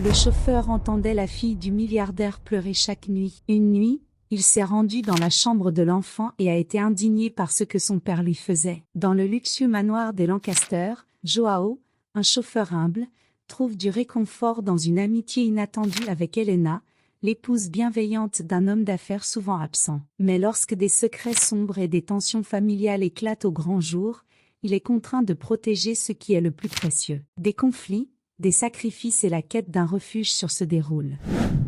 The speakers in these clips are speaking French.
Le chauffeur entendait la fille du milliardaire pleurer chaque nuit. Une nuit, il s'est rendu dans la chambre de l'enfant et a été indigné par ce que son père lui faisait. Dans le luxueux manoir des Lancaster, Joao, un chauffeur humble, trouve du réconfort dans une amitié inattendue avec Elena, l'épouse bienveillante d'un homme d'affaires souvent absent. Mais lorsque des secrets sombres et des tensions familiales éclatent au grand jour, il est contraint de protéger ce qui est le plus précieux. Des conflits, des sacrifices et la quête d'un refuge se déroulent.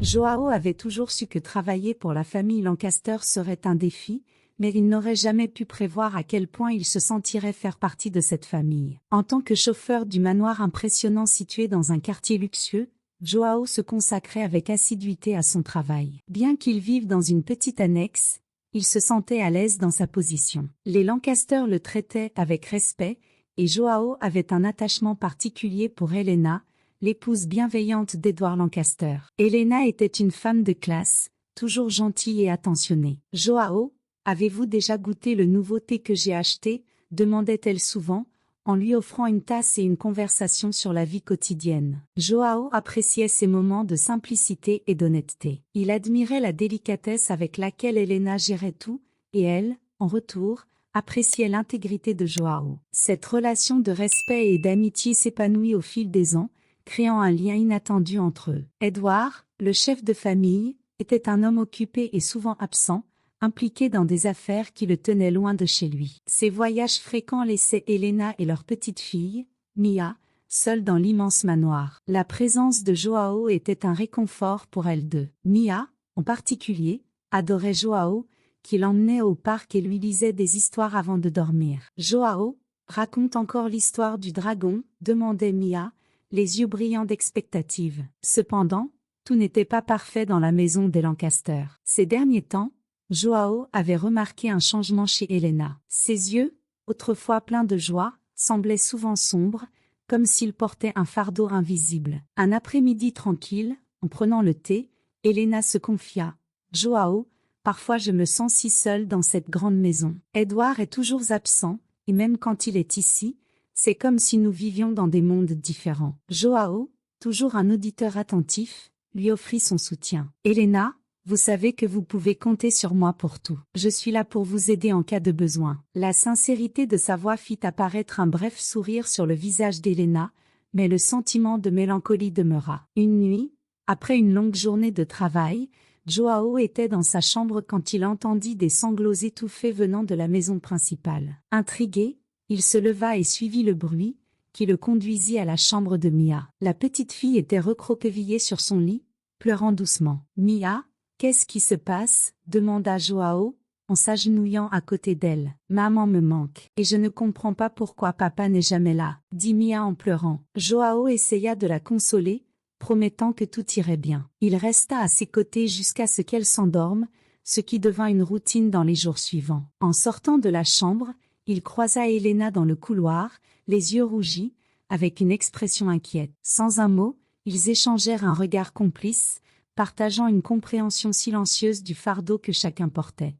Joao avait toujours su que travailler pour la famille Lancaster serait un défi, mais il n'aurait jamais pu prévoir à quel point il se sentirait faire partie de cette famille. En tant que chauffeur du manoir impressionnant situé dans un quartier luxueux, Joao se consacrait avec assiduité à son travail. Bien qu'il vive dans une petite annexe, il se sentait à l'aise dans sa position. Les Lancaster le traitaient avec respect, et Joao avait un attachement particulier pour Elena, l'épouse bienveillante d'Edward Lancaster. Elena était une femme de classe, toujours gentille et attentionnée. « Joao, avez-vous déjà goûté le nouveau thé que j'ai acheté ?» demandait-elle souvent, en lui offrant une tasse et une conversation sur la vie quotidienne. Joao appréciait ces moments de simplicité et d'honnêteté. Il admirait la délicatesse avec laquelle Elena gérait tout, et elle, en retour, appréciait l'intégrité de Joao. Cette relation de respect et d'amitié s'épanouit au fil des ans, créant un lien inattendu entre eux. Edward, le chef de famille, était un homme occupé et souvent absent, impliqué dans des affaires qui le tenaient loin de chez lui. Ses voyages fréquents laissaient Elena et leur petite fille, Mia, seules dans l'immense manoir. La présence de Joao était un réconfort pour elles deux. Mia, en particulier, adorait Joao, qui l'emmenait au parc et lui lisait des histoires avant de dormir. « Joao, raconte encore l'histoire du dragon ?» demandait Mia, les yeux brillants d'expectative. Cependant, tout n'était pas parfait dans la maison des Lancaster. Ces derniers temps, Joao avait remarqué un changement chez Elena. Ses yeux, autrefois pleins de joie, semblaient souvent sombres, comme s'il portait un fardeau invisible. Un après-midi tranquille, en prenant le thé, Elena se confia. « Joao, parfois je me sens si seule dans cette grande maison. Edward est toujours absent, et même quand il est ici, c'est comme si nous vivions dans des mondes différents. » Joao, toujours un auditeur attentif, lui offrit son soutien. « Elena, vous savez que vous pouvez compter sur moi pour tout. Je suis là pour vous aider en cas de besoin. » La sincérité de sa voix fit apparaître un bref sourire sur le visage d'Elena, mais le sentiment de mélancolie demeura. Une nuit, après une longue journée de travail, Joao était dans sa chambre quand il entendit des sanglots étouffés venant de la maison principale. Intrigué, il se leva et suivit le bruit, qui le conduisit à la chambre de Mia. La petite fille était recroquevillée sur son lit, pleurant doucement. « Mia, qu'est-ce qui se passe ?» demanda Joao, en s'agenouillant à côté d'elle. « Maman me manque, et je ne comprends pas pourquoi papa n'est jamais là, » dit Mia en pleurant. Joao essaya de la consoler, promettant que tout irait bien. Il resta à ses côtés jusqu'à ce qu'elle s'endorme, ce qui devint une routine dans les jours suivants. En sortant de la chambre, il croisa Elena dans le couloir, les yeux rougis, avec une expression inquiète. Sans un mot, ils échangèrent un regard complice, partageant une compréhension silencieuse du fardeau que chacun portait.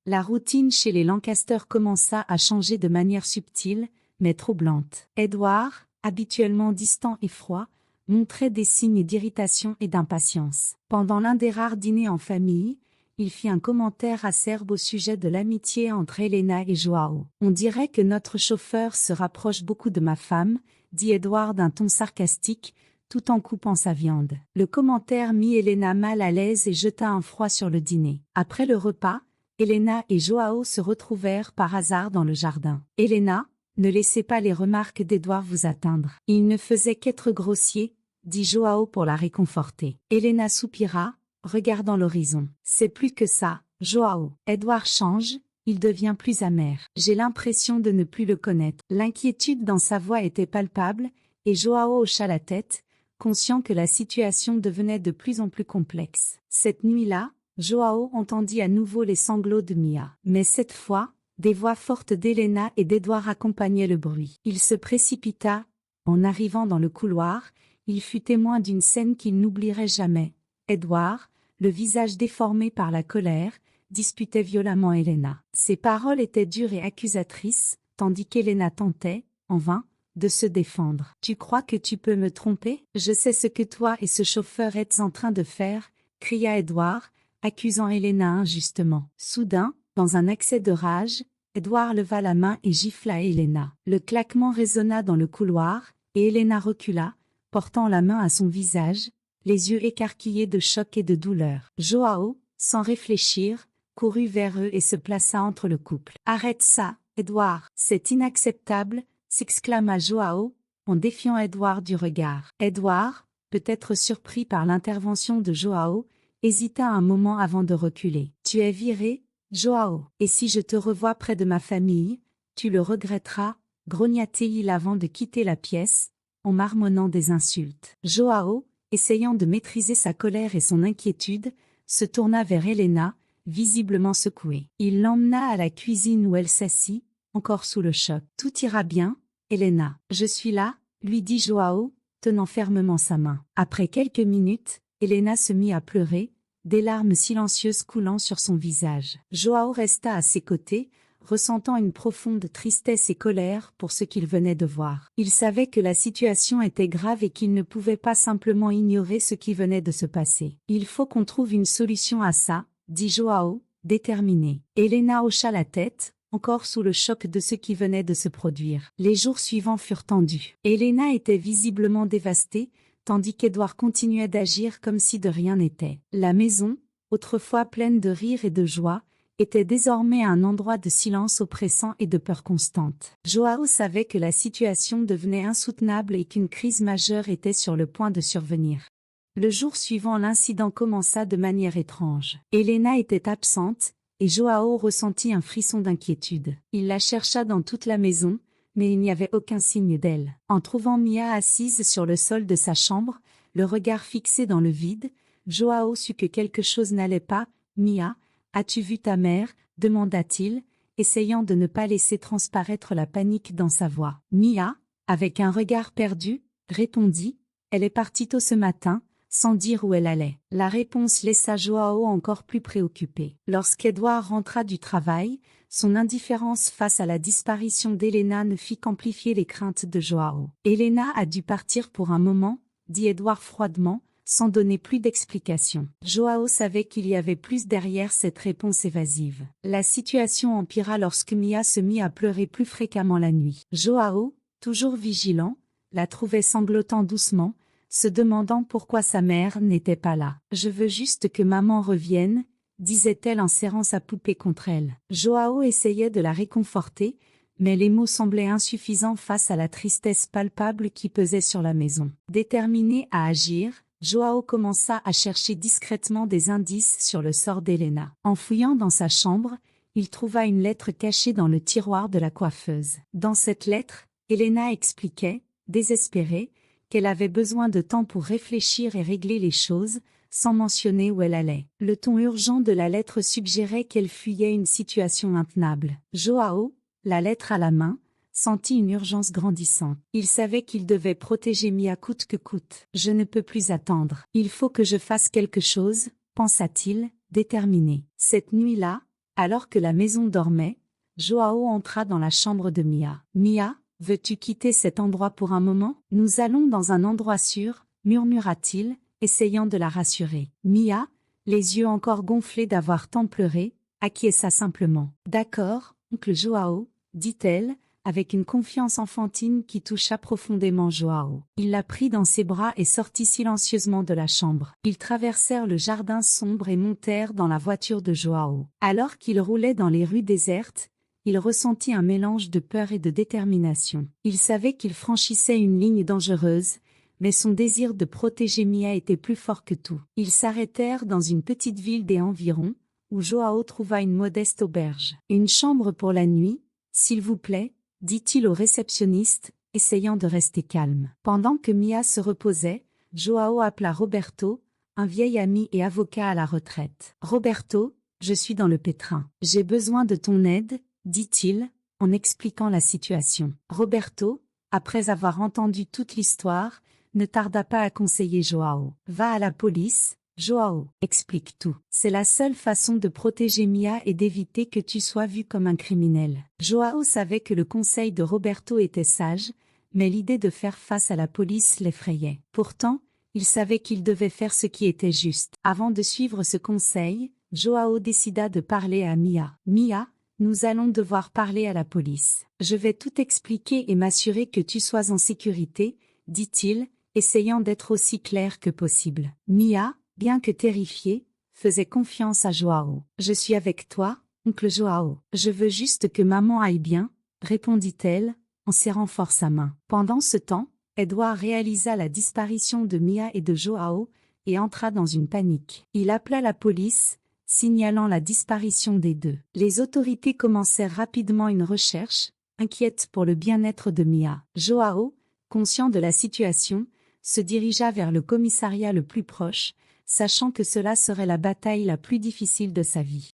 La routine chez les Lancaster commença à changer de manière subtile, mais troublante. Edward, habituellement distant et froid, montrait des signes d'irritation et d'impatience. Pendant l'un des rares dîners en famille, il fit un commentaire acerbe au sujet de l'amitié entre Elena et Joao. « On dirait que notre chauffeur se rapproche beaucoup de ma femme, » dit Edward d'un ton sarcastique, tout en coupant sa viande. Le commentaire mit Elena mal à l'aise et jeta un froid sur le dîner. Après le repas, Elena et Joao se retrouvèrent par hasard dans le jardin. « Elena, ne laissez pas les remarques d'Edward vous atteindre. Il ne faisait qu'être grossier, » dit Joao pour la réconforter. Elena soupira, regardant l'horizon. « C'est plus que ça, Joao. Edward change, il devient plus amer. J'ai l'impression de ne plus le connaître. » L'inquiétude dans sa voix était palpable, et Joao hocha la tête, conscient que la situation devenait de plus en plus complexe. Cette nuit-là, Joao entendit à nouveau les sanglots de Mia. Mais cette fois, des voix fortes d'Elena et d'Edward accompagnaient le bruit. Il se précipita. En arrivant dans le couloir, il fut témoin d'une scène qu'il n'oublierait jamais. Edward, le visage déformé par la colère, disputait violemment Elena. Ses paroles étaient dures et accusatrices, tandis qu'Elena tentait, en vain, de se défendre. Tu crois que tu peux me tromper? Je sais ce que toi et ce chauffeur êtes en train de faire, cria Edward, accusant Helena injustement. Soudain, dans un accès de rage, Edward leva la main et gifla Helena. Le claquement résonna dans le couloir, et Helena recula, portant la main à son visage, les yeux écarquillés de choc et de douleur. Joao, sans réfléchir, courut vers eux et se plaça entre le couple. « Arrête ça, Edward, c'est inacceptable !» s'exclama Joao, en défiant Edward du regard. Edward, peut-être surpris par l'intervention de Joao, hésita un moment avant de reculer. « Tu es viré, Joao, et si je te revois près de ma famille, tu le regretteras, » grogna-t-il avant de quitter la pièce, en marmonnant des insultes. Joao, essayant de maîtriser sa colère et son inquiétude, se tourna vers Helena, visiblement secouée. Il l'emmena à la cuisine où elle s'assit, encore sous le choc. « Tout ira bien, Helena. Je suis là, » lui dit Joao, tenant fermement sa main. Après quelques minutes, Helena se mit à pleurer, des larmes silencieuses coulant sur son visage. Joao resta à ses côtés, ressentant une profonde tristesse et colère pour ce qu'il venait de voir. Il savait que la situation était grave et qu'il ne pouvait pas simplement ignorer ce qui venait de se passer. « Il faut qu'on trouve une solution à ça, » dit Joao, déterminé. Helena hocha la tête, encore sous le choc de ce qui venait de se produire. Les jours suivants furent tendus. Helena était visiblement dévastée, tandis qu'Edward continuait d'agir comme si de rien n'était. La maison, autrefois pleine de rire et de joie, était désormais un endroit de silence oppressant et de peur constante. Joao savait que la situation devenait insoutenable et qu'une crise majeure était sur le point de survenir. Le jour suivant, l'incident commença de manière étrange. Helena était absente, et Joao ressentit un frisson d'inquiétude. Il la chercha dans toute la maison, mais il n'y avait aucun signe d'elle. En trouvant Mia assise sur le sol de sa chambre, le regard fixé dans le vide, Joao sut que quelque chose n'allait pas. « Mia, as-tu vu ta mère ?» demanda-t-il, essayant de ne pas laisser transparaître la panique dans sa voix. Mia, avec un regard perdu, répondit « Elle est partie tôt ce matin », sans dire où elle allait. La réponse laissa Joao encore plus préoccupé. Lorsqu'Edward rentra du travail, son indifférence face à la disparition d'Helena ne fit qu'amplifier les craintes de Joao. « Helena a dû partir pour un moment », dit Edward froidement, sans donner plus d'explications. Joao savait qu'il y avait plus derrière cette réponse évasive. La situation empira lorsque Mia se mit à pleurer plus fréquemment la nuit. Joao, toujours vigilant, la trouvait sanglotant doucement, se demandant pourquoi sa mère n'était pas là. « Je veux juste que maman revienne », disait-elle en serrant sa poupée contre elle. Joao essayait de la réconforter, mais les mots semblaient insuffisants face à la tristesse palpable qui pesait sur la maison. Déterminé à agir, Joao commença à chercher discrètement des indices sur le sort d'Helena. En fouillant dans sa chambre, il trouva une lettre cachée dans le tiroir de la coiffeuse. Dans cette lettre, Helena expliquait, désespérée, qu'elle avait besoin de temps pour réfléchir et régler les choses, sans mentionner où elle allait. Le ton urgent de la lettre suggérait qu'elle fuyait une situation intenable. Joao, la lettre à la main, sentit une urgence grandissante. Il savait qu'il devait protéger Mia coûte que coûte. « Je ne peux plus attendre. Il faut que je fasse quelque chose », pensa-t-il, déterminé. Cette nuit-là, alors que la maison dormait, Joao entra dans la chambre de Mia. « Mia, veux-tu quitter cet endroit pour un moment? Nous allons dans un endroit sûr, » murmura-t-il, essayant de la rassurer. Mia, les yeux encore gonflés d'avoir tant pleuré, acquiesça simplement. « D'accord, oncle Joao, » dit-elle, avec une confiance enfantine qui toucha profondément Joao. Il la prit dans ses bras et sortit silencieusement de la chambre. Ils traversèrent le jardin sombre et montèrent dans la voiture de Joao. Alors qu'il roulait dans les rues désertes, il ressentit un mélange de peur et de détermination. Il savait qu'il franchissait une ligne dangereuse, mais son désir de protéger Mia était plus fort que tout. Ils s'arrêtèrent dans une petite ville des environs, où Joao trouva une modeste auberge. « Une chambre pour la nuit, s'il vous plaît », dit-il au réceptionniste, essayant de rester calme. Pendant que Mia se reposait, Joao appela Roberto, un vieil ami et avocat à la retraite. « Roberto, je suis dans le pétrin. J'ai besoin de ton aide, » dit-il, en expliquant la situation. Roberto, après avoir entendu toute l'histoire, ne tarda pas à conseiller Joao. « Va à la police, Joao, explique tout. C'est la seule façon de protéger Mia et d'éviter que tu sois vu comme un criminel. » Joao savait que le conseil de Roberto était sage, mais l'idée de faire face à la police l'effrayait. Pourtant, il savait qu'il devait faire ce qui était juste. Avant de suivre ce conseil, Joao décida de parler à Mia. « Mia, nous allons devoir parler à la police. Je vais tout expliquer et m'assurer que tu sois en sécurité, » dit-il, essayant d'être aussi clair que possible. Mia, bien que terrifiée, faisait confiance à Joao. « Je suis avec toi, oncle Joao. Je veux juste que maman aille bien, » répondit-elle, en serrant fort sa main. Pendant ce temps, Edouard réalisa la disparition de Mia et de Joao, et entra dans une panique. Il appela la police, signalant la disparition des deux. Les autorités commencèrent rapidement une recherche, inquiètes pour le bien-être de Mia. Joao, conscient de la situation, se dirigea vers le commissariat le plus proche, sachant que cela serait la bataille la plus difficile de sa vie.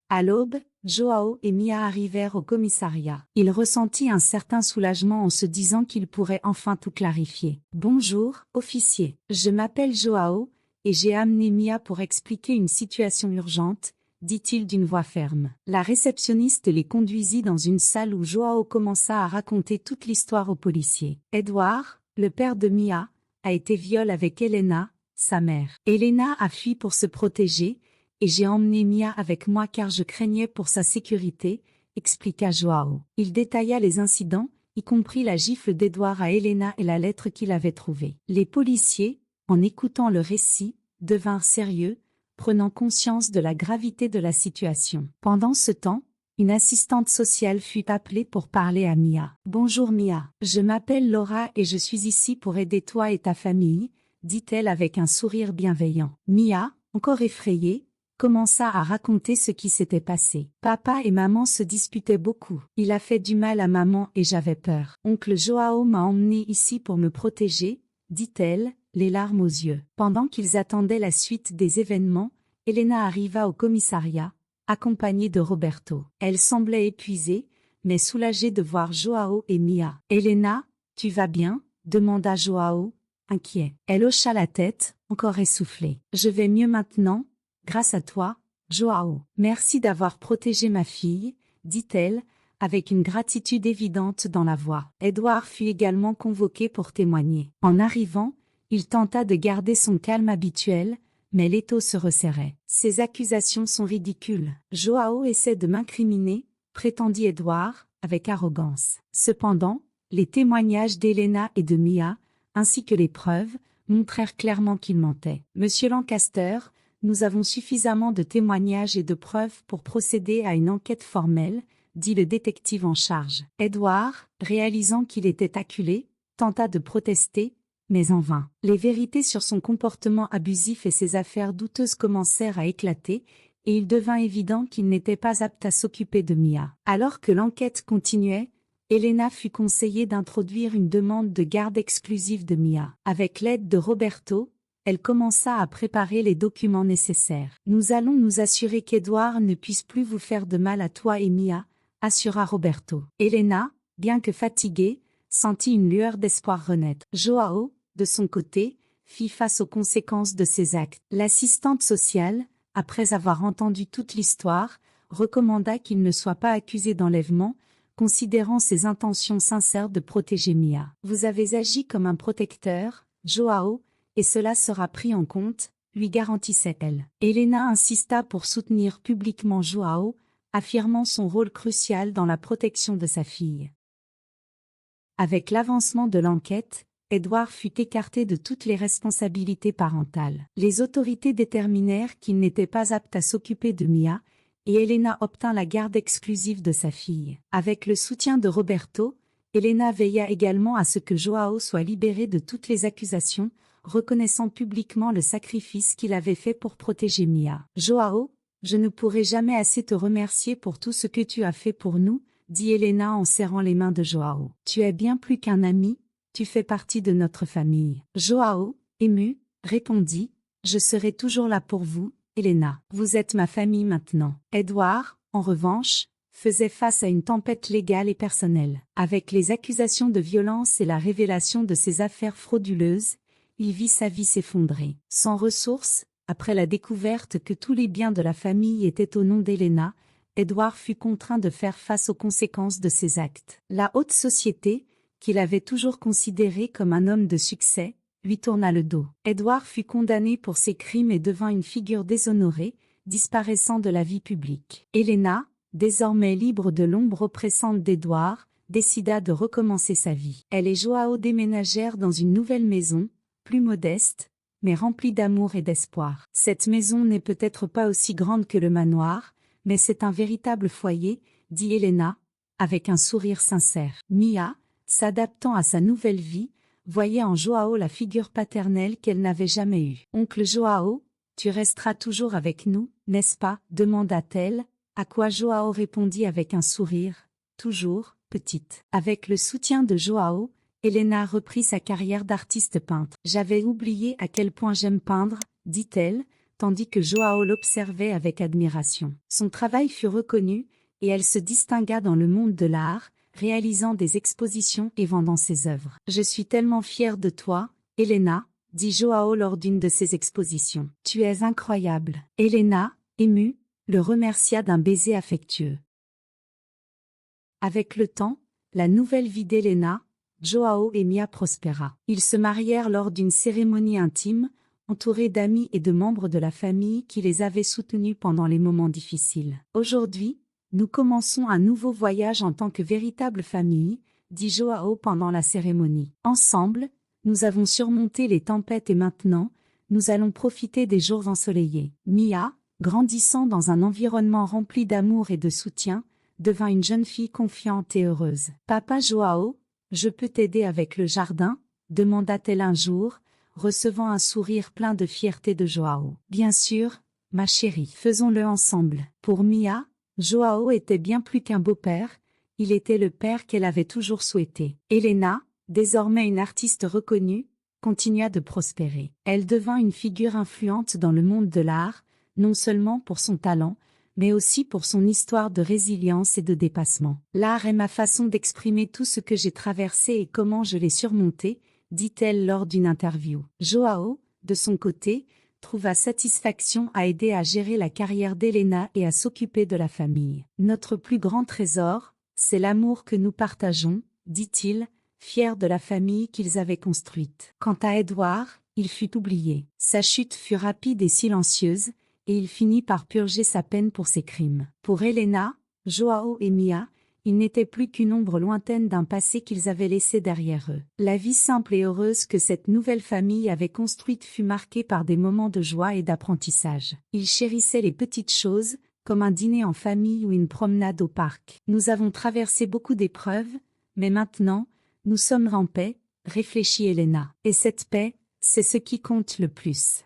À l'aube, Joao et Mia arrivèrent au commissariat. Il ressentit un certain soulagement en se disant qu'il pourrait enfin tout clarifier. « Bonjour, officier. Je m'appelle Joao, et j'ai amené Mia pour expliquer une situation urgente, » dit-il d'une voix ferme. La réceptionniste les conduisit dans une salle où Joao commença à raconter toute l'histoire aux policiers. Edouard, le père de Mia, a été violé avec Elena, sa mère. Elena a fui pour se protéger, et j'ai emmené Mia avec moi car je craignais pour sa sécurité, expliqua Joao. Il détailla les incidents, y compris la gifle d'Edouard à Elena et la lettre qu'il avait trouvée. Les policiers, en écoutant le récit, devinrent sérieux, prenant conscience de la gravité de la situation. Pendant ce temps, une assistante sociale fut appelée pour parler à Mia. « Bonjour Mia, je m'appelle Laura et je suis ici pour aider toi et ta famille, » dit-elle avec un sourire bienveillant. Mia, encore effrayée, commença à raconter ce qui s'était passé. « Papa et maman se disputaient beaucoup. Il a fait du mal à maman et j'avais peur. Oncle Joao m'a emmené ici pour me protéger, » dit-elle, les larmes aux yeux. Pendant qu'ils attendaient la suite des événements, Elena arriva au commissariat, accompagnée de Roberto. Elle semblait épuisée, mais soulagée de voir Joao et Mia. « Elena, tu vas bien ?» demanda Joao, inquiet. Elle hocha la tête, encore essoufflée. « Je vais mieux maintenant, grâce à toi, Joao. Merci d'avoir protégé ma fille, » dit-elle, avec une gratitude évidente dans la voix. Edouard fut également convoqué pour témoigner. En arrivant, il tenta de garder son calme habituel, mais l'étau se resserrait. « Ces accusations sont ridicules. Joao essaie de m'incriminer, » prétendit Edouard, avec arrogance. Cependant, les témoignages d'Elena et de Mia, ainsi que les preuves, montrèrent clairement qu'il mentait. « Monsieur Lancaster, nous avons suffisamment de témoignages et de preuves pour procéder à une enquête formelle, » dit le détective en charge. Edouard, réalisant qu'il était acculé, tenta de protester, mais en vain. Les vérités sur son comportement abusif et ses affaires douteuses commencèrent à éclater, et il devint évident qu'il n'était pas apte à s'occuper de Mia. Alors que l'enquête continuait, Elena fut conseillée d'introduire une demande de garde exclusive de Mia. Avec l'aide de Roberto, elle commença à préparer les documents nécessaires. « Nous allons nous assurer qu'Edouard ne puisse plus vous faire de mal à toi et Mia, » assura Roberto. Elena, bien que fatiguée, sentit une lueur d'espoir renaître. Joao, de son côté, fit face aux conséquences de ses actes. L'assistante sociale, après avoir entendu toute l'histoire, recommanda qu'il ne soit pas accusé d'enlèvement, considérant ses intentions sincères de protéger Mia. « Vous avez agi comme un protecteur, Joao, et cela sera pris en compte, » lui garantissait-elle. Elena insista pour soutenir publiquement Joao, affirmant son rôle crucial dans la protection de sa fille. Avec l'avancement de l'enquête, Edouard fut écarté de toutes les responsabilités parentales. Les autorités déterminèrent qu'il n'était pas apte à s'occuper de Mia, et Elena obtint la garde exclusive de sa fille. Avec le soutien de Roberto, Elena veilla également à ce que Joao soit libéré de toutes les accusations, reconnaissant publiquement le sacrifice qu'il avait fait pour protéger Mia. « Joao, je ne pourrai jamais assez te remercier pour tout ce que tu as fait pour nous, » dit Elena en serrant les mains de Joao. « Tu es bien plus qu'un ami, tu fais partie de notre famille. » Joao, ému, répondit, « Je serai toujours là pour vous, Elena. Vous êtes ma famille maintenant. » Edouard, en revanche, faisait face à une tempête légale et personnelle. Avec les accusations de violence et la révélation de ses affaires frauduleuses, il vit sa vie s'effondrer. Sans ressources, après la découverte que tous les biens de la famille étaient au nom d'Elena, Édouard fut contraint de faire face aux conséquences de ses actes. La haute société, qu'il avait toujours considéré comme un homme de succès, lui tourna le dos. Édouard fut condamné pour ses crimes et devint une figure déshonorée, disparaissant de la vie publique. Helena, désormais libre de l'ombre oppressante d'Édouard, décida de recommencer sa vie. Elle et Joao déménagèrent dans une nouvelle maison, plus modeste, mais remplie d'amour et d'espoir. Cette maison n'est peut-être pas aussi grande que le manoir, mais c'est un véritable foyer, dit Helena, avec un sourire sincère. Mia, s'adaptant à sa nouvelle vie, voyait en Joao la figure paternelle qu'elle n'avait jamais eue. « Oncle Joao, tu resteras toujours avec nous, n'est-ce pas ?» demanda-t-elle, à quoi Joao répondit avec un sourire, « Toujours, petite. » Avec le soutien de Joao, Helena reprit sa carrière d'artiste peintre. « J'avais oublié à quel point j'aime peindre, » dit-elle, tandis que Joao l'observait avec admiration. Son travail fut reconnu, et elle se distingua dans le monde de l'art, réalisant des expositions et vendant ses œuvres. « Je suis tellement fière de toi, Helena, » dit Joao lors d'une de ses expositions. « Tu es incroyable. » Helena, émue, le remercia d'un baiser affectueux. Avec le temps, la nouvelle vie d'Helena, Joao et Mia prospéra. Ils se marièrent lors d'une cérémonie intime, entourés d'amis et de membres de la famille qui les avaient soutenus pendant les moments difficiles. « Aujourd'hui, nous commençons un nouveau voyage en tant que véritable famille, » dit Joao pendant la cérémonie. « Ensemble, nous avons surmonté les tempêtes et maintenant, nous allons profiter des jours ensoleillés. » Mia, grandissant dans un environnement rempli d'amour et de soutien, devint une jeune fille confiante et heureuse. « Papa Joao, je peux t'aider avec le jardin ?» demanda-t-elle un jour, recevant un sourire plein de fierté de Joao. « Bien sûr, ma chérie, faisons-le ensemble. » Pour Mia, Joao était bien plus qu'un beau-père, il était le père qu'elle avait toujours souhaité. Helena, désormais une artiste reconnue, continua de prospérer. Elle devint une figure influente dans le monde de l'art, non seulement pour son talent, mais aussi pour son histoire de résilience et de dépassement. « L'art est ma façon d'exprimer tout ce que j'ai traversé et comment je l'ai surmonté, » dit-elle lors d'une interview. Joao, de son côté, trouva satisfaction à aider à gérer la carrière d'Helena et à s'occuper de la famille. « Notre plus grand trésor, c'est l'amour que nous partageons, » dit-il, fier de la famille qu'ils avaient construite. Quant à Édouard, il fut oublié. Sa chute fut rapide et silencieuse, et il finit par purger sa peine pour ses crimes. Pour Helena, Joao et Mia, il n'était plus qu'une ombre lointaine d'un passé qu'ils avaient laissé derrière eux. La vie simple et heureuse que cette nouvelle famille avait construite fut marquée par des moments de joie et d'apprentissage. Ils chérissaient les petites choses, comme un dîner en famille ou une promenade au parc. « Nous avons traversé beaucoup d'épreuves, mais maintenant, nous sommes en paix, » réfléchit Helena. « Et cette paix, c'est ce qui compte le plus. »